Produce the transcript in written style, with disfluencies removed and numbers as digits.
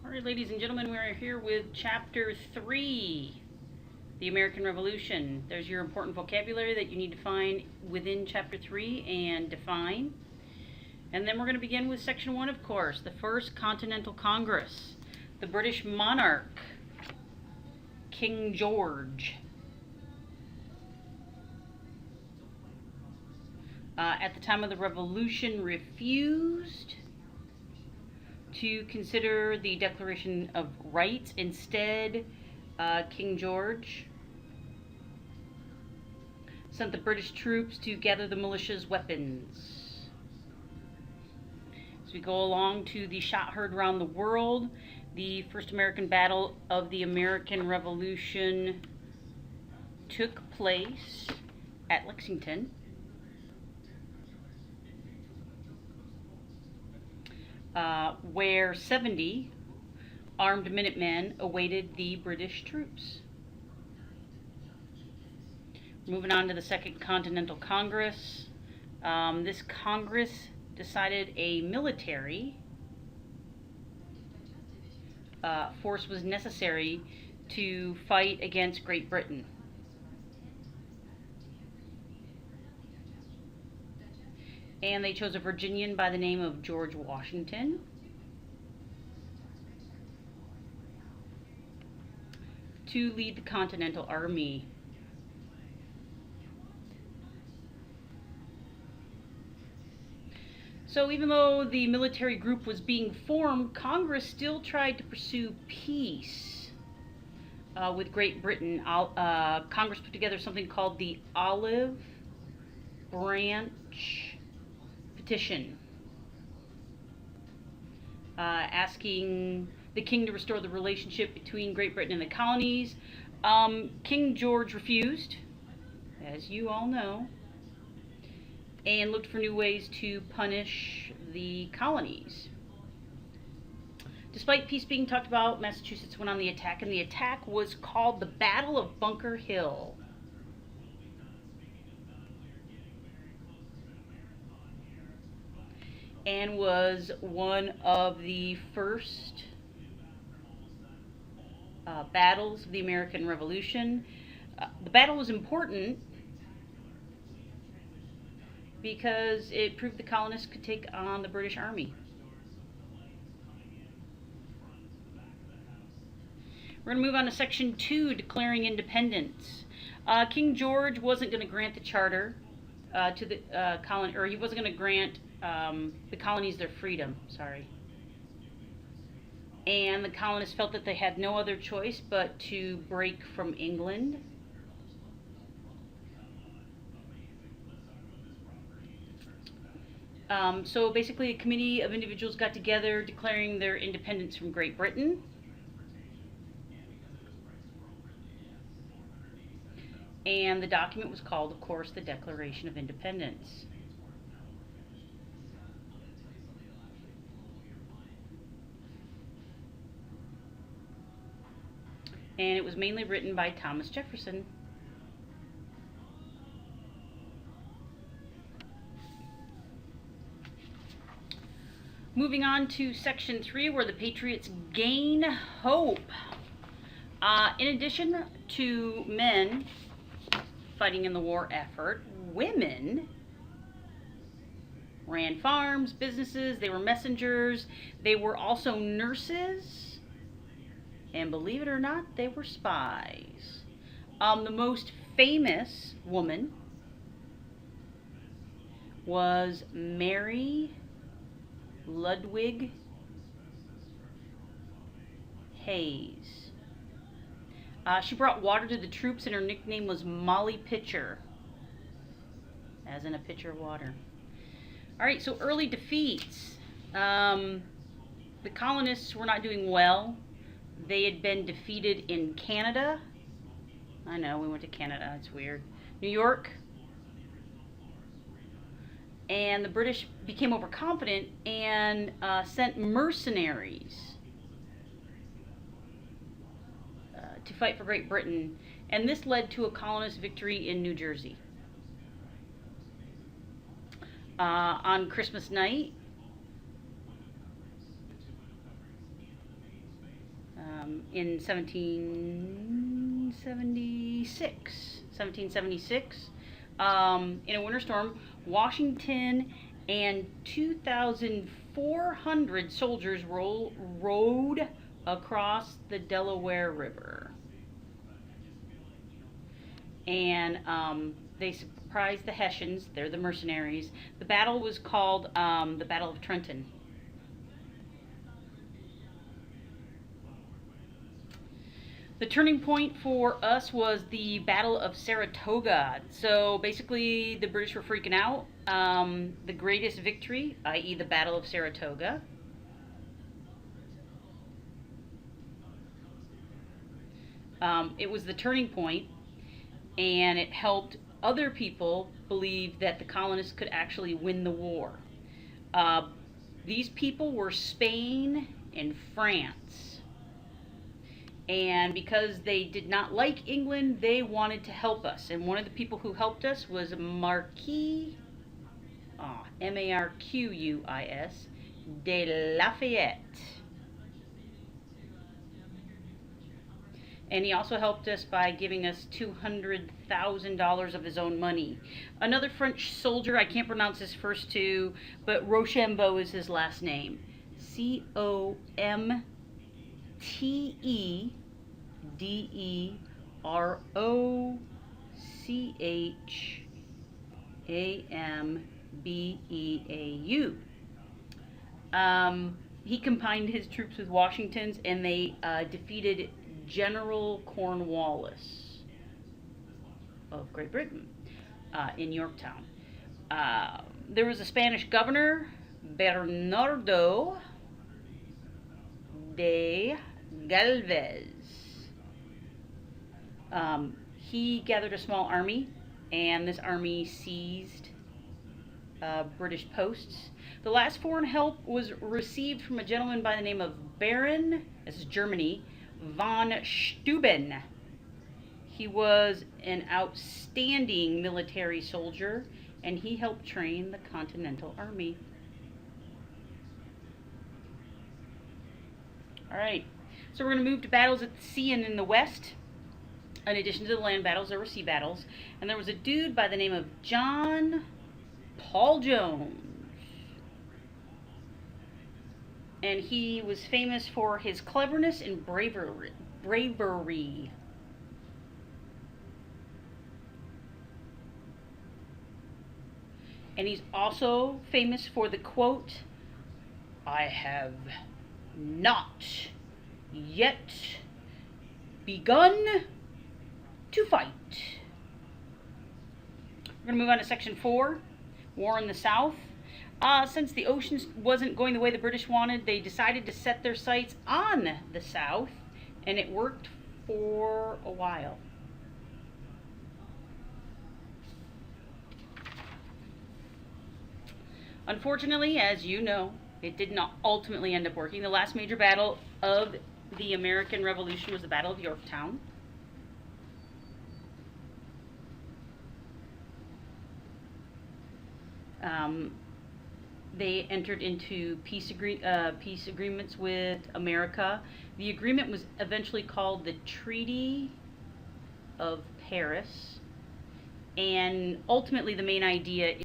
All right, ladies and gentlemen, we are here with Chapter 3, The American Revolution. There's your important vocabulary that you need to find within Chapter 3 and define. And then we're going to begin with Section 1, of course, the First Continental Congress, the British monarch, King George. At the time of the Revolution, refused to consider the Declaration of Rights. Instead, King George sent the British troops to gather the militia's weapons. As we go along to the shot heard around the world, the first American battle of the American Revolution took place at Lexington. Where 70 armed Minutemen awaited the British troops. Moving on to the Second Continental Congress. This Congress decided a military force was necessary to fight against Great Britain. And they chose a Virginian by the name of George Washington to lead the Continental Army. So even though the military group was being formed, Congress still tried to pursue peace with Great Britain. Congress put together something called the Olive Branch Petition, asking the king to restore the relationship between Great Britain and the colonies. King George refused, as you all know, and looked for new ways to punish the colonies. Despite peace being talked about, Massachusetts went on the attack, and the attack was called the Battle of Bunker Hill. And was one of the first battles of the American Revolution. The battle was important because it proved the colonists could take on the British Army. We're going to move on to Section 2, declaring independence. King George wasn't going to grant the charter to the colony, or he wasn't going to grant the colonies their freedom, and the colonists felt that they had no other choice but to break from England. So basically a committee of individuals got together declaring their independence from Great Britain. And the document was called, of course, the Declaration of Independence. And it was mainly written by Thomas Jefferson. Moving on to Section 3, where the Patriots gain hope. In addition to men fighting in the war effort, women ran farms, businesses, they were messengers, they were also nurses, and believe it or not, they were spies. The most famous woman was Mary Ludwig Hayes. She brought water to the troops, and her nickname was Molly Pitcher, as in a pitcher of water. Alright, so early defeats. The colonists were not doing well. They had been defeated in Canada. I know, we went to Canada, it's weird. New York. And the British became overconfident and sent mercenaries to fight for Great Britain. And this led to a colonist victory in New Jersey. On Christmas night, in 1776. In a winter storm, Washington and 2,400 soldiers rowed across the Delaware River. And they surprised the Hessians. They're the mercenaries. The battle was called the Battle of Trenton. The turning point for us was the Battle of Saratoga. So basically, the British were freaking out. The greatest victory, i.e., the Battle of Saratoga. It was the turning point, and it helped other people believe that the colonists could actually win the war. These people were Spain and France. And because they did not like England, they wanted to help us. And one of the people who helped us was Marquis, Marquis de Lafayette. And he also helped us by giving us $200,000 of his own money. Another French soldier, I can't pronounce his first two, but Rochambeau is his last name. Comtederochaambeau. He combined his troops with Washington's, and they defeated General Cornwallis of Great Britain in Yorktown. There was a Spanish governor, Bernardo de Galvez. He gathered a small army, and this army seized British posts. The last foreign help was received from a gentleman by the name of Baron, this is Germany, von Steuben. He was an outstanding military soldier, and he helped train the Continental Army. Alright, so we're going to move to battles at the sea and in the west. In addition to the land battles, there were sea battles. And there was a dude by the name of John Paul Jones. And he was famous for his cleverness and bravery. And he's also famous for the quote, "I have not yet begun to fight." We're going to move on to section 4, War in the South. Since the ocean wasn't going the way the British wanted, they decided to set their sights on the South, and it worked for a while. Unfortunately, as you know, it did not ultimately end up working. The last major battle of the American Revolution was the Battle of Yorktown. They entered into peace agreements with America. The agreement was eventually called the Treaty of Paris, and ultimately the main idea